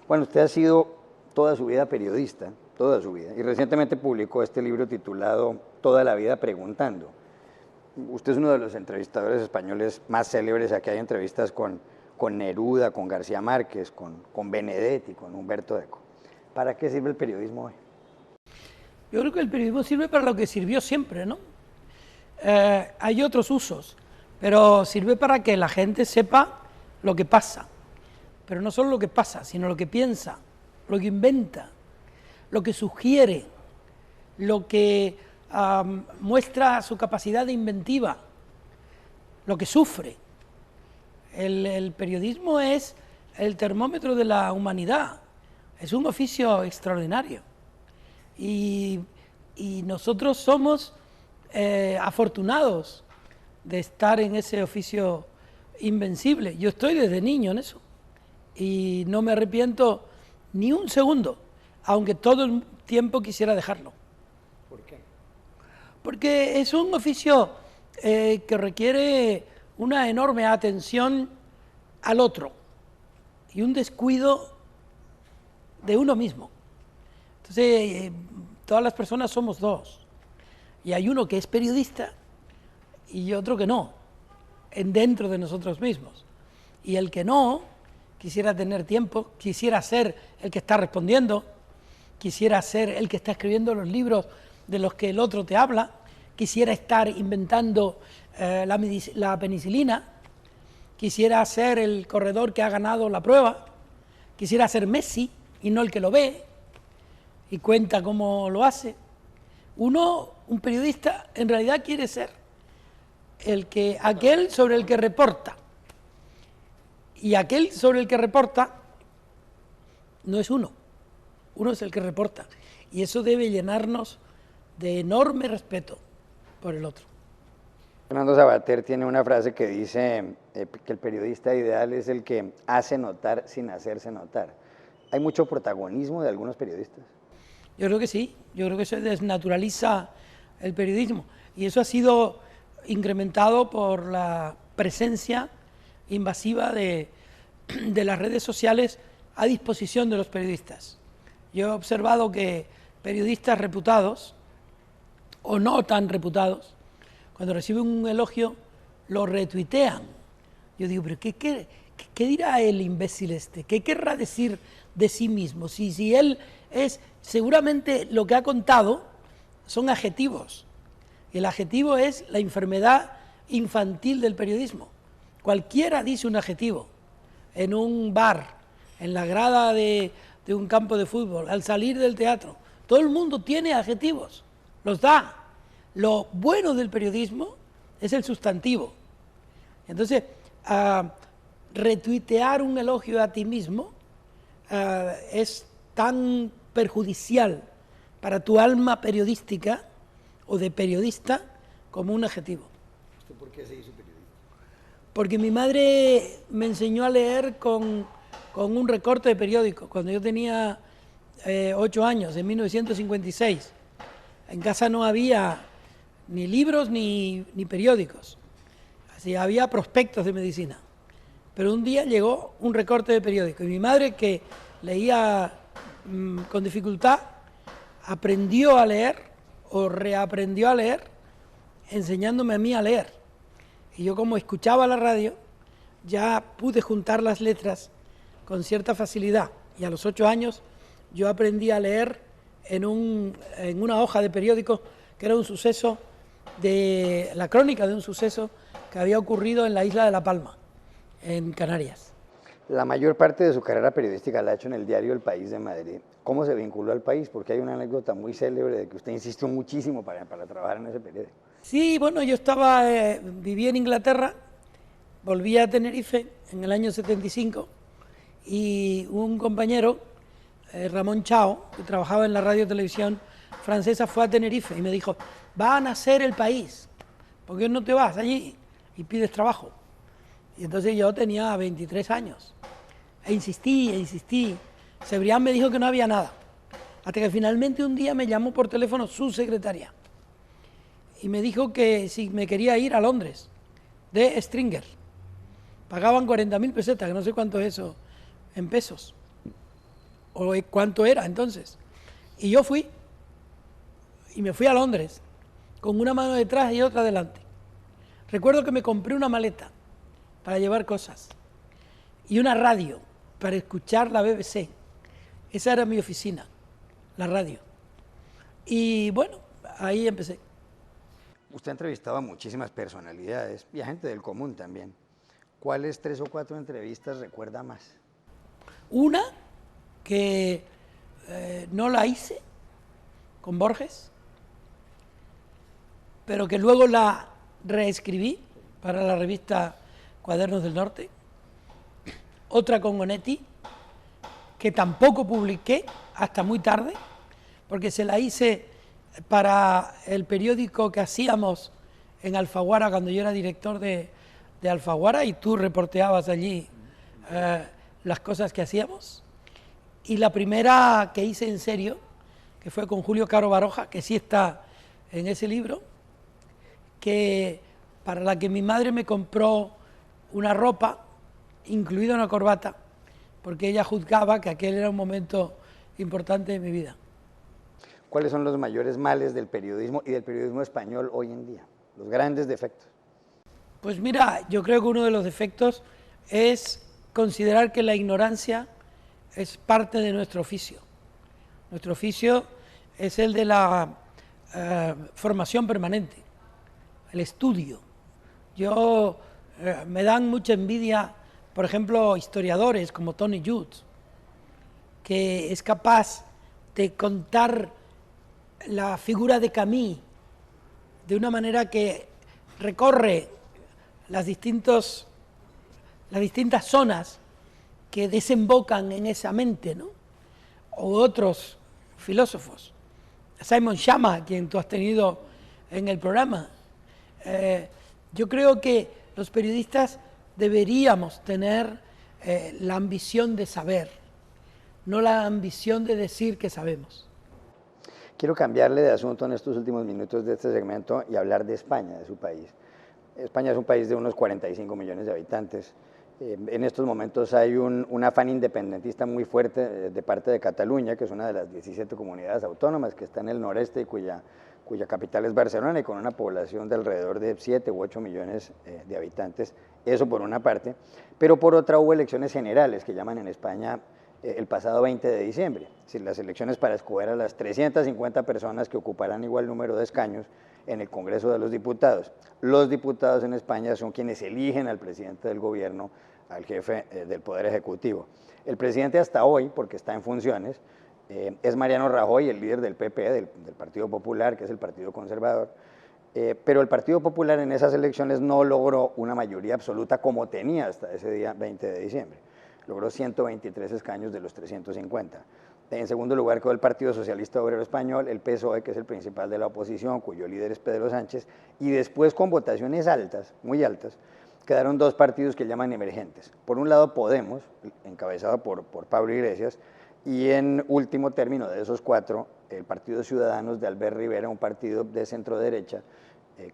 Bueno, usted ha sido toda su vida periodista, toda su vida, y recientemente publicó este libro titulado Toda la vida preguntando. Usted es uno de los entrevistadores españoles más célebres. Aquí hay entrevistas con Neruda, con García Márquez, con Benedetti, con Humberto Eco. ¿Para qué sirve el periodismo hoy? Yo creo que el periodismo sirve para lo que sirvió siempre, ¿no? Hay otros usos, pero sirve para que la gente sepa lo que pasa. Pero no solo lo que pasa, sino lo que piensa, lo que inventa, lo que sugiere, lo que muestra su capacidad de inventiva, lo que sufre. El periodismo es el termómetro de la humanidad, es un oficio extraordinario. Y nosotros somos afortunados de estar en ese oficio invencible. Yo estoy desde niño en eso y no me arrepiento ni un segundo, aunque todo el tiempo quisiera dejarlo. ¿Por qué? Porque es un oficio que requiere una enorme atención al otro y un descuido de uno mismo. Entonces, todas las personas somos dos, y hay uno que es periodista y otro que no, dentro de nosotros mismos. Y el que no quisiera tener tiempo, quisiera ser el que está respondiendo, quisiera ser el que está escribiendo los libros de los que el otro te habla, quisiera estar inventando la penicilina, quisiera ser el corredor que ha ganado la prueba, quisiera ser Messi y no el que lo ve y cuenta cómo lo hace. Un periodista, en realidad quiere ser aquel sobre el que reporta. Y aquel sobre el que reporta no es uno es el que reporta. Y eso debe llenarnos de enorme respeto por el otro. Fernando Savater tiene una frase que dice que el periodista ideal es el que hace notar sin hacerse notar. ¿Hay mucho protagonismo de algunos periodistas? Yo creo que sí, yo creo que se desnaturaliza el periodismo y eso ha sido incrementado por la presencia invasiva de las redes sociales a disposición de los periodistas. Yo he observado que periodistas reputados o no tan reputados, cuando reciben un elogio, lo retuitean. Yo digo, pero ¿qué dirá el imbécil este? ¿Qué querrá decir de sí mismo? Si él es, seguramente lo que ha contado son adjetivos. Y el adjetivo es la enfermedad infantil del periodismo. Cualquiera dice un adjetivo en un bar, en la grada de un campo de fútbol, al salir del teatro. Todo el mundo tiene adjetivos, los da. Lo bueno del periodismo es el sustantivo. Entonces, retuitear un elogio a ti mismo es tan perjudicial para tu alma periodística o de periodista como un adjetivo. ¿Usted por qué se hizo periodista? Porque mi madre me enseñó a leer con un recorte de periódico. Cuando yo tenía 8 años, en 1956, en casa no había ni libros ni periódicos. Así había prospectos de medicina. Pero un día llegó un recorte de periódico y mi madre, que leía con dificultad, aprendió a leer o reaprendió a leer enseñándome a mí a leer. Y yo, como escuchaba la radio, ya pude juntar las letras con cierta facilidad. Y a los 8 años yo aprendí a leer en una hoja de periódico que era un suceso la crónica de un suceso que había ocurrido en la isla de La Palma, en Canarias. La mayor parte de su carrera periodística la ha hecho en el diario El País de Madrid. ¿Cómo se vinculó al País? Porque hay una anécdota muy célebre de que usted insistió muchísimo para trabajar en ese periódico. Sí, bueno, yo vivía en Inglaterra, volví a Tenerife en el año 75 y un compañero, Ramón Chao, que trabajaba en la radio y televisión francesa, fue a Tenerife y me dijo: va a nacer El País, ¿por qué no te vas allí y pides trabajo? Y entonces yo tenía 23 años e insistí. Cebrián me dijo que no había nada, hasta que finalmente un día me llamó por teléfono su secretaria y me dijo que si me quería ir a Londres, de Stringer, Pagaban 40.000 pesetas, que no sé cuánto es eso en pesos, o cuánto era entonces. Y yo fui, y me fui a Londres, con una mano detrás y otra delante. Recuerdo que me compré una maleta para llevar cosas y una radio para escuchar la BBC. Esa era mi oficina, la radio. Y bueno, ahí empecé. Usted ha entrevistado a muchísimas personalidades y a gente del común también. ¿Cuáles 3 o 4 entrevistas recuerda más? Una que no la hice con Borges, pero que luego la reescribí para la revista Cuadernos del Norte. Otra con Onetti, que tampoco publiqué hasta muy tarde, porque se la hice para el periódico que hacíamos en Alfaguara cuando yo era director de Alfaguara, y tú reporteabas allí las cosas que hacíamos. Y la primera que hice en serio, que fue con Julio Caro Baroja, que sí está en ese libro, para la que mi madre me compró una ropa, incluida una corbata, porque ella juzgaba que aquel era un momento importante de mi vida. ¿Cuáles son los mayores males del periodismo y del periodismo español hoy en día? Los grandes defectos. Pues mira, yo creo que uno de los defectos es considerar que la ignorancia es parte de nuestro oficio. Nuestro oficio es el de la formación permanente, el estudio. Me dan mucha envidia, por ejemplo, historiadores como Tony Judd, que es capaz de contar la figura de Camus de una manera que recorre las distintas zonas que desembocan en esa mente, ¿no? O otros filósofos. Simon Schama, a quien tú has tenido en el programa. Yo creo que los periodistas deberíamos tener la ambición de saber, no la ambición de decir que sabemos. Quiero cambiarle de asunto en estos últimos minutos de este segmento y hablar de España, de su país. España es un país de unos 45 millones de habitantes. En estos momentos hay un afán independentista muy fuerte de parte de Cataluña, que es una de las 17 comunidades autónomas que está en el noreste y cuya capital es Barcelona, y con una población de alrededor de 7 u 8 millones de habitantes. Eso por una parte, pero por otra hubo elecciones generales, que llaman en España el pasado 20 de diciembre, es decir, las elecciones para escoger a las 350 personas que ocuparán igual número de escaños en el Congreso de los Diputados. Los diputados en España son quienes eligen al presidente del gobierno, al jefe del Poder Ejecutivo. El presidente hasta hoy, porque está en funciones, es Mariano Rajoy, el líder del PP, del Partido Popular, que es el partido conservador, pero el Partido Popular en esas elecciones no logró una mayoría absoluta como tenía hasta ese día 20 de diciembre. Logró 123 escaños de los 350. En segundo lugar quedó el Partido Socialista Obrero Español, el PSOE, que es el principal de la oposición, cuyo líder es Pedro Sánchez, y después con votaciones altas, muy altas, quedaron 2 partidos que llaman emergentes. Por un lado Podemos, encabezado por Pablo Iglesias, y en último término de esos 4, el Partido Ciudadanos de Albert Rivera, un partido de centro derecha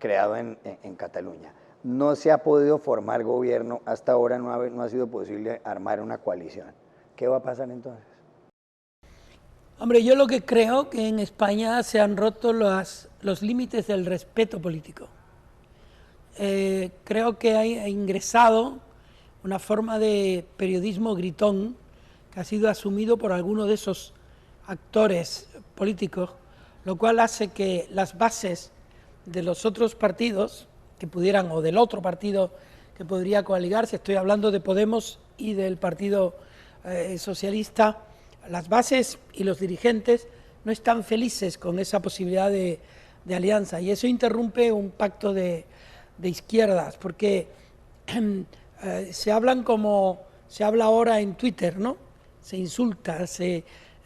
creado en Cataluña. No se ha podido formar gobierno, hasta ahora no ha sido posible armar una coalición. ¿Qué va a pasar entonces? Hombre, yo lo que creo que en España se han roto los límites del respeto político. Creo que ha ingresado una forma de periodismo gritón que ha sido asumido por algunos de esos actores políticos, lo cual hace que las bases de los otros partidos que pudieran, o del otro partido que podría coaligarse, estoy hablando de Podemos y del Partido Socialista, las bases y los dirigentes no están felices con esa posibilidad de alianza, y eso interrumpe un pacto de izquierdas, porque se hablan como se habla ahora en Twitter, ¿no? Se insulta,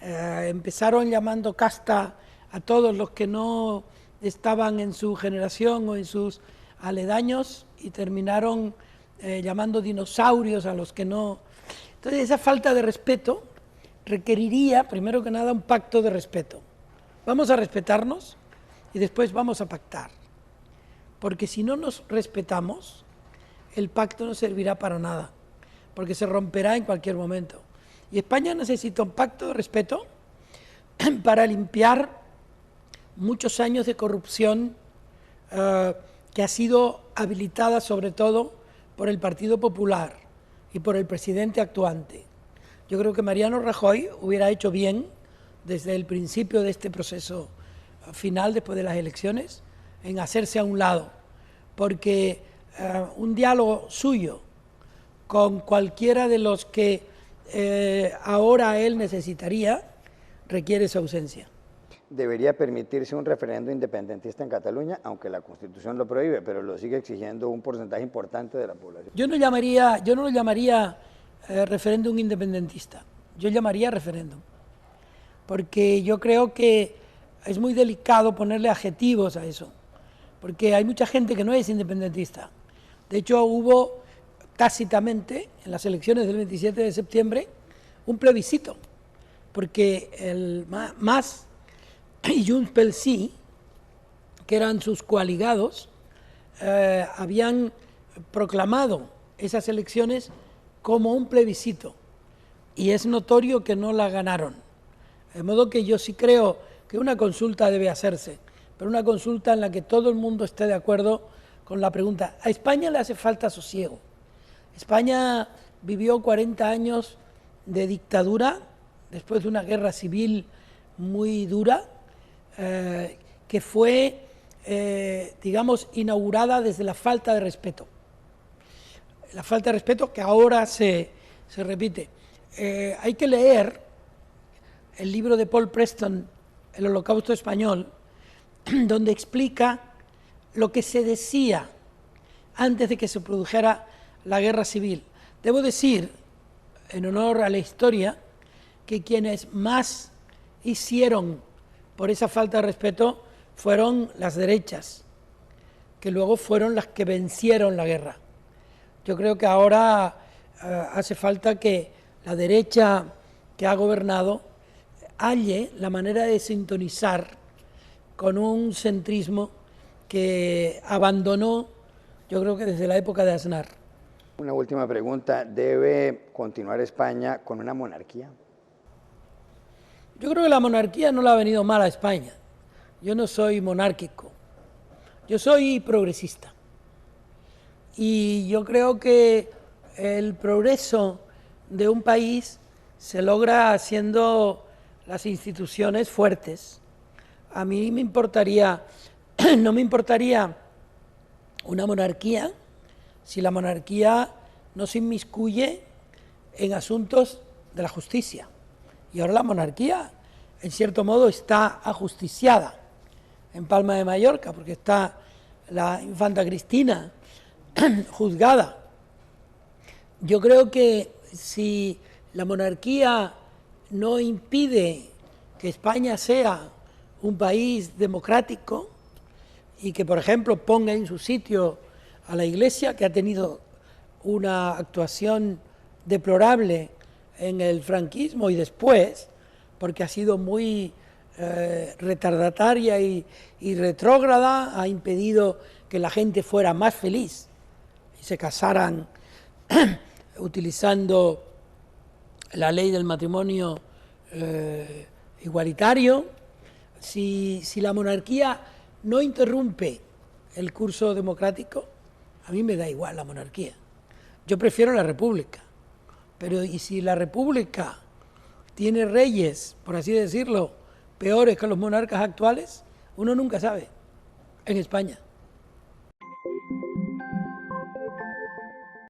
empezaron llamando casta a todos los que no estaban en su generación o en sus aledaños, y terminaron llamando dinosaurios a los que no. Entonces, esa falta de respeto requeriría, primero que nada, un pacto de respeto. Vamos a respetarnos y después vamos a pactar. Porque si no nos respetamos, el pacto no servirá para nada, porque se romperá en cualquier momento. Y España necesita un pacto de respeto para limpiar muchos años de corrupción que ha sido habilitada sobre todo por el Partido Popular y por el presidente actuante. Yo creo que Mariano Rajoy hubiera hecho bien desde el principio de este proceso final, después de las elecciones, en hacerse a un lado, porque un diálogo suyo con cualquiera de los que ahora él necesitaría requiere su ausencia. Debería permitirse un referendo independentista en Cataluña, aunque la Constitución lo prohíbe, pero lo sigue exigiendo un porcentaje importante de la población. Yo no lo llamaría referéndum independentista, yo llamaría referéndum, porque yo creo que es muy delicado ponerle adjetivos a eso, porque hay mucha gente que no es independentista. De hecho, hubo tácitamente en las elecciones del 27 de septiembre un plebiscito, porque el MAS y Junts pel Sí, que eran sus coaligados, habían proclamado esas elecciones como un plebiscito, y es notorio que no la ganaron. De modo que yo sí creo que una consulta debe hacerse, pero una consulta en la que todo el mundo esté de acuerdo con la pregunta. A España le hace falta sosiego. España vivió 40 años de dictadura, después de una guerra civil muy dura, que fue, digamos, inaugurada desde la falta de respeto. La falta de respeto que ahora se repite. Hay que leer el libro de Paul Preston, El Holocausto Español, donde explica lo que se decía antes de que se produjera la guerra civil. Debo decir, en honor a la historia, que quienes más hicieron por esa falta de respeto fueron las derechas, que luego fueron las que vencieron la guerra. Yo creo que ahora hace falta que la derecha que ha gobernado halle la manera de sintonizar con un centrismo que abandonó, yo creo que desde la época de Aznar. Una última pregunta, ¿debe continuar España con una monarquía? Yo creo que la monarquía no le ha venido mal a España. Yo no soy monárquico, yo soy progresista. Y yo creo que el progreso de un país se logra haciendo las instituciones fuertes. A mí me importaría, no me importaría una monarquía si la monarquía no se inmiscuye en asuntos de la justicia. Y ahora la monarquía, en cierto modo, está ajusticiada en Palma de Mallorca, porque está la infanta Cristina juzgada. Yo creo que si la monarquía no impide que España sea un país democrático y que, por ejemplo, ponga en su sitio a la Iglesia, que ha tenido una actuación deplorable en el franquismo y después, porque ha sido muy retardataria y retrógrada, ha impedido que la gente fuera más feliz y se casaran utilizando la ley del matrimonio igualitario. Si la monarquía no interrumpe el curso democrático, a mí me da igual la monarquía. Yo prefiero la república. Pero ¿y si la república tiene reyes, por así decirlo, peores que los monarcas actuales? Uno nunca sabe en España.